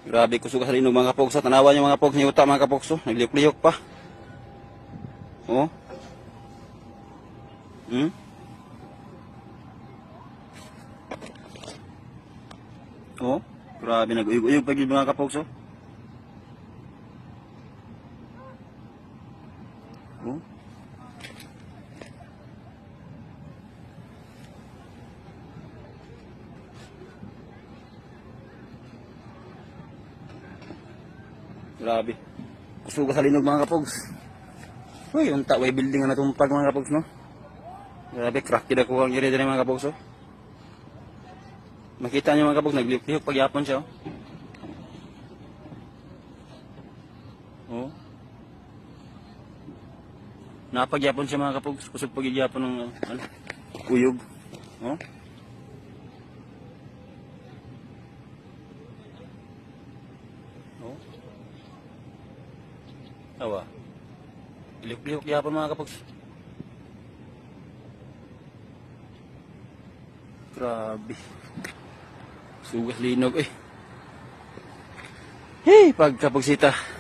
Grabe kusog sa linog mga kapogs. Tanawan yung mga pogs ni Uta mga kapogs. Nagliyok-liyok pa. Oh. Hmm? Oh. Grabe nag-uyog-uyog pa yun mga kapogs. Oh. Oh. Grabe. Kusog sa linog mga kapogs. Uy, unta way building na tumpag mga kapogs no. Grabe, cracked ako ang iri din mga kapogs oh. Makita niyo mga kapogs, nagliyok-liyok pag yapon siya oh. Oh. Napagyapon siya mga kapogs, kusog pagyapon ng ano, uyog. Oh. Oh. Tawa. Lihok-lihok yapon mga kapogs. Grabe. Sugas linog eh. Hey, pagkapagsita.